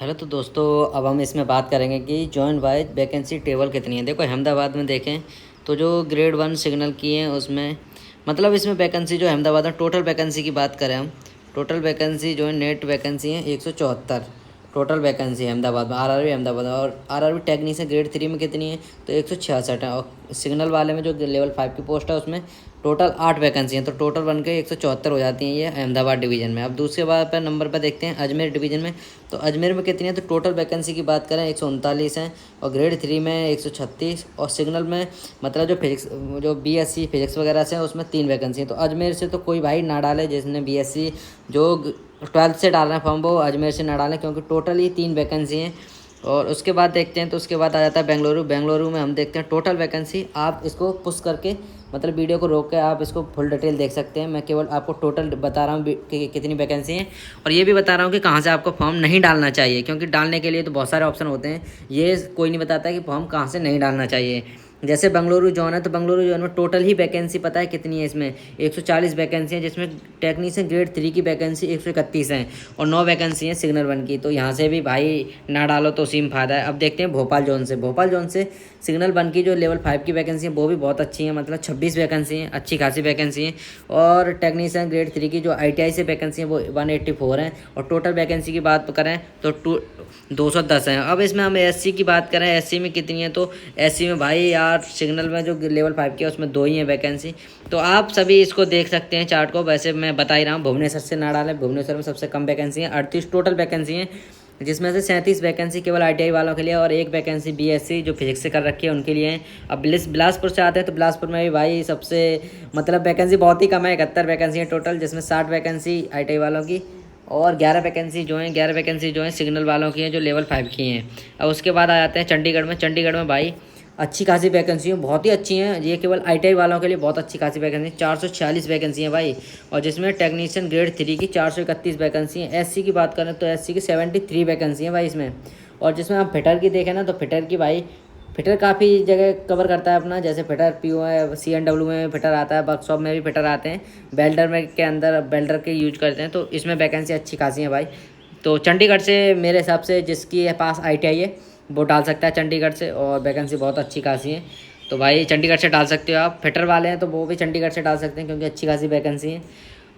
Hello तो दोस्तों, अब हम इसमें बात करेंगे कि जॉइंट वाइज वैकेंसी टेबल कितनी है। देखो अहमदाबाद में देखें तो जो ग्रेड 1 सिग्नल की हैं उसमें मतलब इसमें वैकेंसी जो अहमदाबाद में टोटल वैकेंसी की बात करें हम, टोटल वैकेंसी जो है नेट वैकेंसी है 174 टोटल वैकेंसी है अहमदाबाद में, आरआरबी अहमदाबाद में। और आरआरबी टेक्नीशियन ग्रेड 3 में कितनी है तो 166 है। और सिग्नल वाले में जो लेवल 5 की पोस्ट है उसमें टोटल 8 वैकेंसी हैं, तो टोटल बन के 174 हो जाती हैं ये अहमदाबाद डिवीज़न में। अब दूसरे बार पर नंबर पर देखते हैं अजमेर डिवीज़न में, तो अजमेर में कितनी है तो टोटल वैकेंसी की बात करें 139 हैं और ग्रेड 3 में 136 और सिग्नल में मतलब जो फिजिक्स जो बीएससी फिजिक्स वगैरह से हैं उसमें 3 वैकेंसी हैं। तो अजमेर से तो कोई भाई ना डाले जिसने बीएससी जो 12th से डाल रहे हैं फॉर्म वो अजमेर से ना डालें, क्योंकि टोटल ही 3 वैकेंसी हैं। और उसके बाद देखते हैं तो उसके बाद आ जाता है बेंगलुरु। बेंगलुरु में हम देखते हैं टोटल वैकेंसी, आप इसको पुश करके मतलब वीडियो को रोक के आप इसको फुल डिटेल देख सकते हैं। मैं केवल आपको टोटल बता रहा हूँ कि कितनी वैकेंसी है, और ये भी बता रहा हूँ कि कहाँ से आपको फॉर्म नहीं डालना चाहिए, क्योंकि डालने के लिए तो बहुत सारे ऑप्शन होते हैं, ये कोई नहीं बताता कि फॉर्म कहाँ से नहीं डालना चाहिए। जैसे बेंगलुरु जोन है तो बेंगलुरु जोन में टोटल ही वैकेंसी पता है कितनी है, इसमें 140 वैकेंसी हैं, जिसमें टेक्नीशियन ग्रेड 3 की वैकेंसी 131 हैं और 9 वैकेंसी हैं सिग्नल 1 की। तो यहाँ से भी भाई ना डालो तो उसी में फ़ायदा है। अब देखते हैं भोपाल जोन से। भोपाल जोन से सिग्नल 1 की जो लेवल 5 की वैकेंसी है वो भी बहुत अच्छी है, मतलब 26 वैकेंसी हैं, अच्छी खासी वैकेंसी हैं। और टेक्नीशियन ग्रेड 3 की जो ITI से वैकेंसी है वो 184 हैं। और टोटल वैकेंसी की बात करें तो 210 हैं। अब इसमें हम SC की बात करें, SC में कितनी है तो SC में भाई यार सिग्नल में जो लेवल 5 की है उसमें 2 ही हैं वैकेंसी। तो आप सभी इसको देख सकते हैं चार्ट को। वैसे मैं बता ही रहा हूँ, भुवनेश्वर से ना डालें, भुवनेश्वर में सबसे कम वैकेंसी है, 38 टोटल वैकेंसी हैं, जिसमें से 37 वैकेंसी केवल ITI वालों के लिए और 1 वैकेंसी BSc जो फिजिक्स से कर रखी है उनके लिए है। अब बिलासपुर से आते हैं तो बिलासपुर में भी भाई सबसे मतलब वैकेंसी बहुत ही कम है, 71 वैकेंसी है टोटल, जिसमें 60 वैकेंसी ITI वालों की और 11 वैकेंसी जो हैं सिग्नल वालों की हैं जो लेवल 5 की हैं। अब उसके बाद आ जाते हैं चंडीगढ़ में। चंडीगढ़ में भाई अच्छी खासी वैकेंसी है, बहुत ही अच्छी हैं, ये केवल ITI वालों के लिए बहुत अच्छी खासी वैकेंसी, 446 वैकेंसी हैं भाई। और जिसमें टेक्नीशियन ग्रेड 3 की 431 वैकेंसी हैं। SC की बात करें तो SC की 73 वैकेंसी हैं भाई इसमें। और जिसमें हम फिटर की देखें ना तो फिटर की भाई फिटर काफ़ी जगह कवर करता है अपना, जैसे फिटर PO है, CNW में फिटर आता है, वर्कशॉप में भी फिटर आते हैं, बेल्डर में के अंदर बेल्डर के यूज करते हैं, तो इसमें वैकेंसी अच्छी खासी है भाई। तो चंडीगढ़ से मेरे हिसाब से जिसकी पास ITI है वो डाल सकता है चंडीगढ़ से, और वैकेंसी बहुत अच्छी खासी है। तो भाई चंडीगढ़ से डाल सकते हो आप। फिटर वाले हैं तो वो भी चंडीगढ़ से डाल सकते हैं क्योंकि अच्छी खासी वैकेंसी है।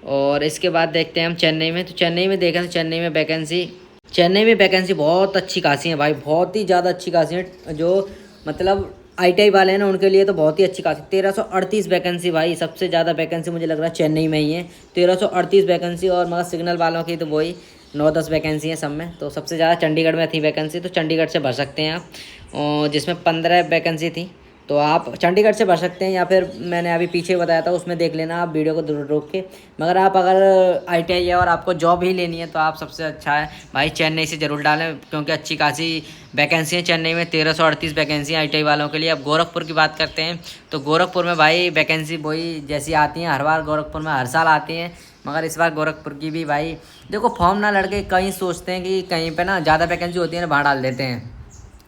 और इसके बाद देखते हैं हम चेन्नई में। तो चेन्नई में देखें तो चेन्नई में वैकेंसी बहुत अच्छी खासी है भाई, बहुत ही ज़्यादा अच्छी खासी है। जो मतलब ITI वाले हैं ना उनके लिए तो बहुत ही अच्छी खासी 1338 वैकेंसी भाई, सबसे ज़्यादा वैकेंसी मुझे लग रहा है चेन्नई में ही है, 1338 वैकेंसी। और मगर सिग्नल वालों की तो वही 9-10 वैकेंसी हैं सब में, तो सबसे ज़्यादा चंडीगढ़ में थी वैकेंसी, तो चंडीगढ़ से भर सकते हैं आप। और जिसमें 15 वैकेंसी थी, तो आप चंडीगढ़ से भर सकते हैं, या फिर मैंने अभी पीछे बताया था उसमें देख लेना आप वीडियो को रोक के। मगर आप अगर ITI है और आपको जॉब ही लेनी है तो आप सबसे अच्छा है भाई चेन्नई से ज़रूर डालें, क्योंकि अच्छी खासी वैकेंसी है चेन्नई में, 1338 वैकेंसी ITI वालों के लिए। अब गोरखपुर की बात करते हैं तो गोरखपुर में भाई वैकेंसी वही जैसी आती हैं हर बार, गोरखपुर में हर साल आती हैं, मगर इस बार गोरखपुर की भी भाई देखो फॉर्म ना लड़के कहीं सोचते हैं कि कहीं पे ना ज़्यादा वैकेंसी होती है ना बाहर डाल देते हैं,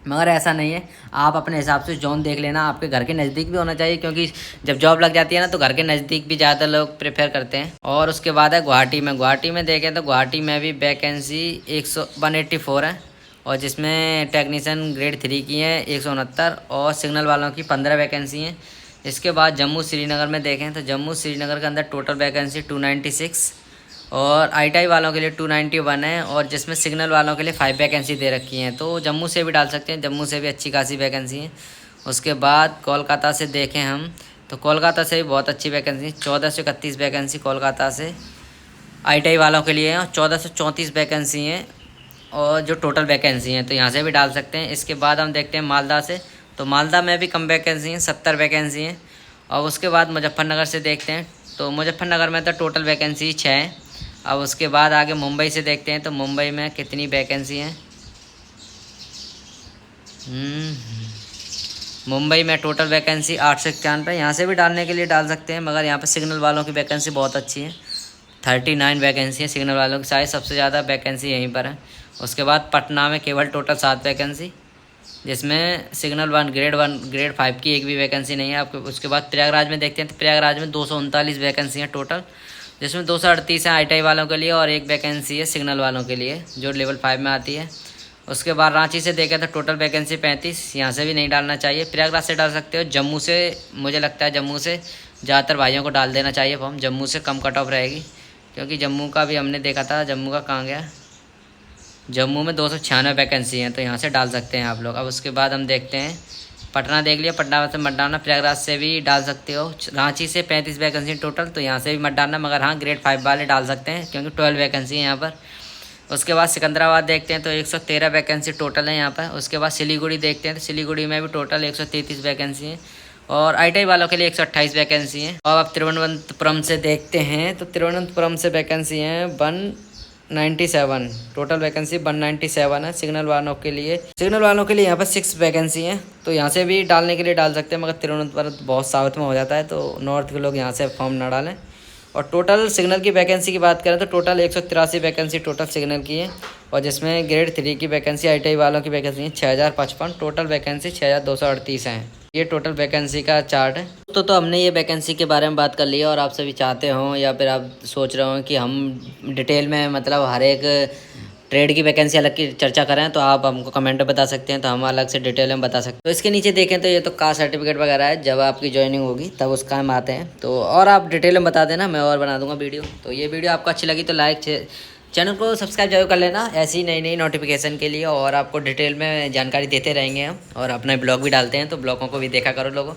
मगर ऐसा नहीं है। आप अपने हिसाब से जोन देख लेना, आपके घर के नज़दीक भी होना चाहिए, क्योंकि जब जॉब लग जाती है ना तो घर के नज़दीक भी ज़्यादा लोग प्रेफर करते हैं। और उसके बाद है गुवाहाटी में देखें तो गुवाहाटी में भी वैकेंसी 184 है, और जिसमें टेक्नीशियन ग्रेड 3 की है 169 और सिग्नल वालों की 15 वैकेंसी हैं। इसके बाद जम्मू श्रीनगर में देखें तो जम्मू श्रीनगर के अंदर टोटल वैकेंसी 296 और ITI वालों के लिए 291 है, और जिसमें सिग्नल वालों के लिए 5 वैकेंसी दे रखी हैं, तो जम्मू से भी डाल सकते हैं, जम्मू से भी अच्छी खासी वैकेंसी है। उसके बाद कोलकाता से देखें हम तो कोलकाता से भी बहुत अच्छी वैकेंसी, 1431 वैकेंसी कोलकाता से ITI वालों के लिए है, और 1434 वैकेंसी हैं और जो टोटल वैकेंसी हैं, तो यहाँ से भी डाल सकते हैं। इसके बाद हम देखते हैं मालदा से, तो मालदा में भी कम वैकेंसी हैं, 70 वैकेंसी हैं। और उसके बाद मुजफ्फरनगर से देखते हैं तो मुजफ्फरनगर में तो टोटल वैकेंसी 6 है। अब उसके बाद आगे मुंबई से देखते हैं तो मुंबई में कितनी वैकेंसी हैं। मुंबई में टोटल वैकेंसी 891, यहाँ से भी डालने के लिए डाल सकते हैं, मगर यहाँ पे सिग्नल वालों की वैकेंसी बहुत अच्छी है, 39 वैकेंसी है सिग्नल वालों की, शायद सबसे ज़्यादा वैकेंसी यहीं पर है। उसके बाद पटना में केवल टोटल 7 वैकेंसी, जिसमें सिग्नल 1 ग्रेड 5 की एक भी वैकेंसी नहीं है आपको। उसके बाद प्रयागराज में देखते हैं तो प्रयागराज में 239 वैकेंसी हैं टोटल, जिसमें 238 है ITI वालों के लिए और 1 वैकेंसी है सिग्नल वालों के लिए जो लेवल 5 में आती है। उसके बाद रांची से देखें तो टोटल वैकेंसी 35, यहाँ से भी नहीं डालना चाहिए। प्रयागराज से डाल सकते हो। जम्मू से मुझे लगता है जम्मू से ज़्यादातर भाइयों को डाल देना चाहिए फॉर्म, जम्मू से कम कट ऑफ रहेगी, क्योंकि जम्मू का भी हमने देखा था। जम्मू का कहाँ गया, जम्मू में 296 वैकेंसी हैं, तो यहाँ से डाल सकते हैं आप लोग। अब उसके बाद हम देखते हैं पटना देख लिया, पटना से मत डालना। प्रयागराज से भी डाल सकते हो। रांची से 35 वैकेंसी टोटल, तो यहाँ से भी मत डालना, मगर हाँ ग्रेड 5 वाले डाल सकते हैं, क्योंकि 12 वैकेंसी है यहाँ पर। उसके बाद सिकंदराबाद देखते हैं तो 113 वैकेंसी टोटल है यहाँ पर। उसके बाद सिलीगुड़ी देखते हैं तो सिलीगुड़ी में भी टोटल 133 वैकेंसी है, और ITI वालों के लिए 128 वैकेंसी है। और अब तिरुवनंतपुरम से देखते हैं तो तिरुवनंतपुरम से वैकेंसी हैं 197, टोटल वैकेंसी 197 है। सिग्नल वालों के लिए यहाँ पर 6 वैकेंसी हैं, तो यहाँ से भी डालने के लिए डाल सकते हैं, मगर तिरुवनंतपुरम बहुत साउथ में हो जाता है, तो नॉर्थ के लोग यहाँ से फॉर्म ना डालें। और टोटल सिग्नल की वैकेंसी की बात करें तो टोटल 183 वैकेंसी टोटल सिग्नल की है, और जिसमें ग्रेड 3 की वैकेंसी ITI वालों की वैकेंसी है 6055, टोटल वैकेंसी 6238 हैं। ये टोटल वैकेंसी का चार्ट है। तो हमने ये वैकेंसी के बारे में बात कर ली है, और आप सभी चाहते हो या फिर आप सोच रहे हो कि हम डिटेल में मतलब हर एक ट्रेड की वैकेंसी अलग की चर्चा करें, तो आप हमको कमेंट में बता सकते हैं, तो हम अलग से डिटेल में बता सकते हैं। तो इसके नीचे देखें तो ये तो कास्ट सर्टिफिकेट वगैरह है, जब आपकी ज्वाइनिंग होगी तब उसका हम आते हैं। तो और आप डिटेल में बता देना, मैं और बना दूंगा वीडियो। तो ये वीडियो आपको अच्छी लगी तो लाइक, चैनल को सब्सक्राइब जरूर कर लेना ऐसी नई नई नोटिफिकेशन के लिए, और आपको डिटेल में जानकारी देते रहेंगे हम, और अपना ब्लॉग भी डालते हैं, तो ब्लॉगों को भी देखा करो लोगों।